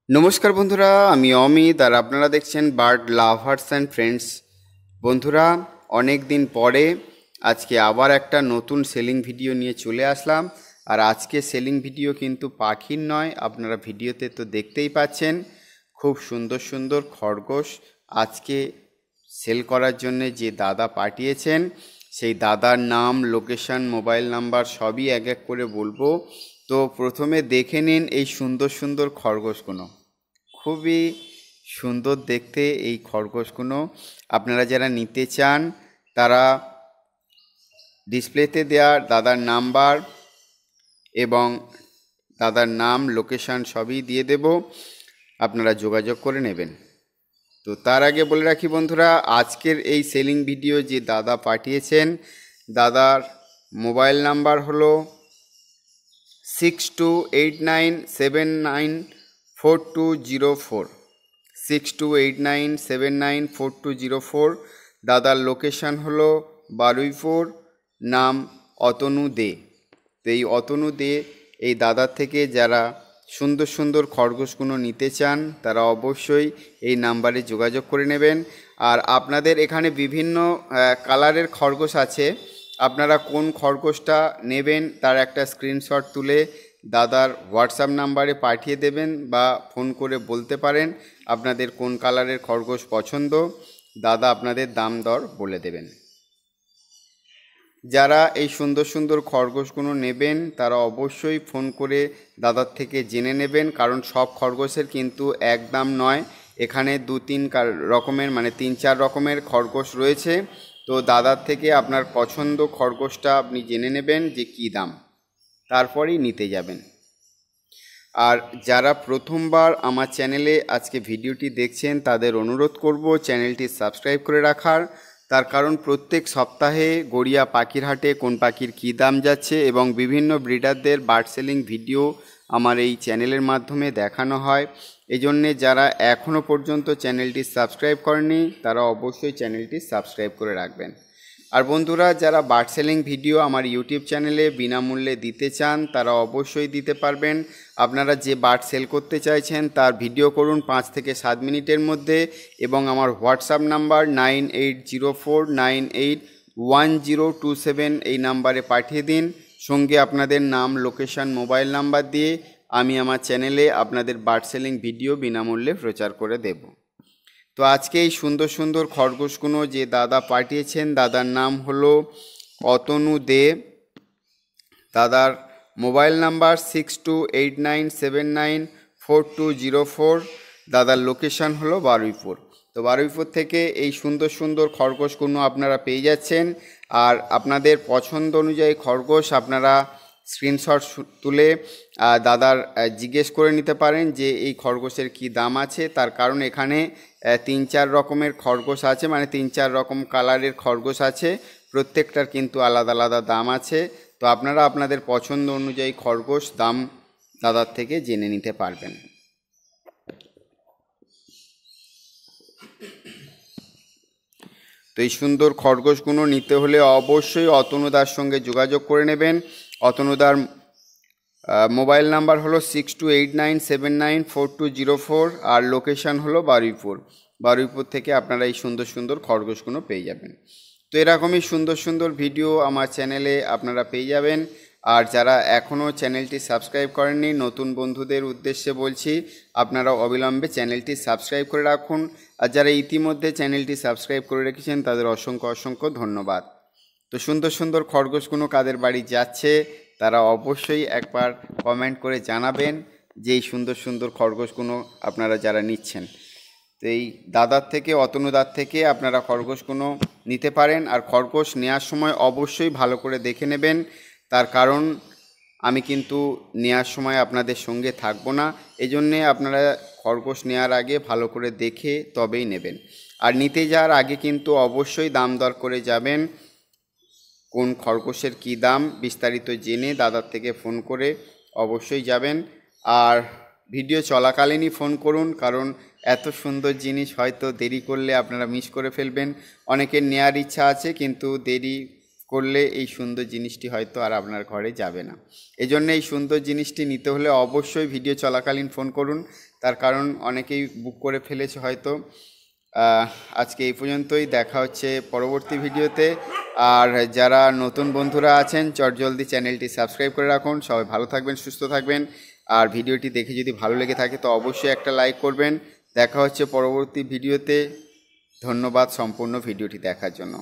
নমস্কার বন্ধুরা, আমি অমিত আর আপনারা দেখছেন বার্ড লাভার্স অ্যান্ড ফ্রেন্ডস। বন্ধুরা, অনেক দিন পরে আজকে আবার একটা নতুন সেলিং ভিডিও নিয়ে চলে আসলাম। আর আজকে সেলিং ভিডিও কিন্তু পাখির নয়, আপনারা ভিডিওতে তো দেখতেই পাচ্ছেন খুব সুন্দর সুন্দর খরগোশ আজকে সেল করার জন্য যে দাদা পাঠিয়েছেন সেই দাদার নাম, লোকেশন, মোবাইল নাম্বার সবই এক এক করে বলবো। তো প্রথমে দেখে নিন এই সুন্দর সুন্দর খরগোশগুলো। খুবই সুন্দর দেখতে এই খরগোশগুলো। আপনারা যারা নিতে চান তারা ডিসপ্লেতে দেওয়া দাদার নাম্বার এবং দাদার নাম, লোকেশান সবই দিয়ে দেব, আপনারা যোগাযোগ করে নেবেন। তো তার আগে বলে রাখি বন্ধুরা, আজকের এই সেলিং ভিডিও যে দাদা পাঠিয়েছেন, দাদার মোবাইল নাম্বার হলো 6289794204, 6289794204। দাদার লোকেশান হলো বারুইপুর, নাম অতনু দে। তো এই অতনু দে এই দাদার থেকে যারা সুন্দর সুন্দর খরগোশগুলো নিতে চান তারা অবশ্যই এই নাম্বারে যোগাযোগ করে নেবেন। আর আপনাদের এখানে বিভিন্ন কালারের খরগোশ আছে, আপনারা কোন খরগোশটা নেবেন তার একটা স্ক্রিনশট তুলে দাদার হোয়াটসঅ্যাপ নাম্বারে পাঠিয়ে দেবেন বা ফোন করে বলতে পারেন আপনাদের কোন কালারের খরগোশ পছন্দ। দাদা আপনাদের দাম দর বলে দেবেন। যারা এই সুন্দর সুন্দর খরগোশগুলো নেবেন তারা অবশ্যই ফোন করে দাদার থেকে জেনে নেবেন, কারণ সব খরগোশের কিন্তু এক দাম নয়। এখানে দু তিন রকমের মানে 3-4 রকমের খরগোশ রয়েছে। তো দাদার থেকে আপনার পছন্দ খরগোশটা আপনি জেনে নেবেন যে কী দাম, তারপরেই নিতে যাবেন। আর যারা প্রথমবার আমার চ্যানেলে আজকে ভিডিওটি দেখছেন তাদের অনুরোধ করব চ্যানেলটি সাবস্ক্রাইব করে রাখার। তার কারণ প্রত্যেক সপ্তাহে গড়িয়া পাখির হাটে কোন পাখির কী দাম যাচ্ছে এবং বিভিন্ন ব্রিডারদের বার্ড সেলিং ভিডিও আমার এই চ্যানেলের মাধ্যমে দেখানো হয়। এই জন্যে যারা এখনও পর্যন্ত চ্যানেলটি সাবস্ক্রাইব করেনি তারা অবশ্যই চ্যানেলটি সাবস্ক্রাইব করে রাখবেন। আর বন্ধুরা, যারা বার্ড সেলিং ভিডিও আমার ইউটিউব চ্যানেলে বিনামূল্যে দিতে চান তারা অবশ্যই দিতে পারবেন। আপনারা যে বার্ড সেল করতে চাইছেন তার ভিডিও করুন 5 থেকে 7 মিনিটের মধ্যে এবং আমার হোয়াটসঅ্যাপ নাম্বার 9804981027 এই নাম্বারে পাঠিয়ে দিন। সঙ্গে আপনাদের নাম, লোকেশন, মোবাইল নাম্বার দিয়ে আমি আমার চ্যানেলে আপনাদের বার্ড সেলিং ভিডিও বিনামূল্যে প্রচার করে দেব। তো আজকে এই সুন্দর সুন্দর খরগোশগুলো যে দাদা পাঠিয়েছেন দাদার নাম হলো অতনু দে। দাদার মোবাইল নাম্বার 6289794204। দাদার লোকেশান হলো বারুইপুর। তো বারুইপুর থেকে এই সুন্দর সুন্দর খরগোশগুলো আপনারা পেয়ে যাচ্ছেন। আর আপনাদের পছন্দ অনুযায়ী খরগোশ আপনারা স্ক্রিনশট তুলে দাদার জিজ্ঞেস করে নিতে পারেন যে এই খরগোশের কি দাম আছে। তার কারণ এখানে 3-4 রকমের খরগোশ আছে, মানে 3-4 রকম কালারের খরগোশ আছে, প্রত্যেকটার কিন্তু আলাদা আলাদা দাম আছে। তো আপনারা আপনাদের পছন্দ অনুযায়ী খরগোশ দাম দাদার থেকে জেনে নিতে পারবেন। তো এই সুন্দর খরগোশগুলো নিতে হলে অবশ্যই অতনুদার সঙ্গে যোগাযোগ করে নেবেন। অতনুদার মোবাইল নাম্বার হলো 6289794204 আর লোকেশান হলো বারুইপুর। বারুইপুর থেকে আপনারা এই সুন্দর সুন্দর খরগোশগুলো পেয়ে যাবেন। তো এরকমই সুন্দর সুন্দর ভিডিও আমার চ্যানেলে আপনারা পেয়ে যাবেন। আর যারা এখনও চ্যানেলটি সাবস্ক্রাইব করেননি, নতুন বন্ধুদের উদ্দেশ্যে বলছি আপনারা অবিলম্বে চ্যানেলটি সাবস্ক্রাইব করে রাখুন। আর যারা ইতিমধ্যে চ্যানেলটি সাবস্ক্রাইব করে রেখেছেন তাদের অসংখ্য অসংখ্য ধন্যবাদ। তো সুন্দর সুন্দর খরগোশগুলো কাদের বাড়ি যাচ্ছে তারা অবশ্যই একবার কমেন্ট করে জানাবেন যে এই সুন্দর সুন্দর খরগোশগুলো আপনারা যারা নিচ্ছেন। তো এই দাদার থেকে, অতনুদার থেকে আপনারা খরগোশগুলো নিতে পারেন। আর খরগোশ নেওয়ার সময় অবশ্যই ভালো করে দেখে নেবেন, তার কারণ আমি কিন্তু নেওয়ার সময় আপনাদের সঙ্গে থাকবো না। এই জন্যে আপনারা খরগোশ নেওয়ার আগে ভালো করে দেখে তবেই নেবেন। আর নিতে যাওয়ার আগে কিন্তু অবশ্যই দাম দর করে যাবেন, কোন খরগোশের কী দাম বিস্তারিত জেনে দাদার থেকে ফোন করে অবশ্যই যাবেন। আর ভিডিও চলাকালীনই ফোন করুন, কারণ এত সুন্দর জিনিস হয়তো দেরি করলে আপনারা মিস করে ফেলবেন। অনেকের নেওয়ার ইচ্ছা আছে কিন্তু দেরি করলে এই সুন্দর জিনিসটি হয়তো আর আপনার ঘরে যাবে না। এজন্য এই সুন্দর জিনিসটি নিতে হলে অবশ্যই ভিডিও চলাকালীন ফোন করুন, তার কারণ অনেকেই বুক করে ফেলেছে হয়তো। আজকে এই পর্যন্তই, দেখা হচ্ছে পরবর্তী ভিডিওতে। আর যারা নতুন বন্ধুরা আছেন চটজলদি চ্যানেলটি সাবস্ক্রাইব করে রাখুন। সবাই ভালো থাকবেন, সুস্থ থাকবেন। আর ভিডিওটি দেখে যদি ভালো লেগে থাকে তো অবশ্যই একটা লাইক করবেন। দেখা হচ্ছে পরবর্তী ভিডিওতে। ধন্যবাদ সম্পূর্ণ ভিডিওটি দেখার জন্য।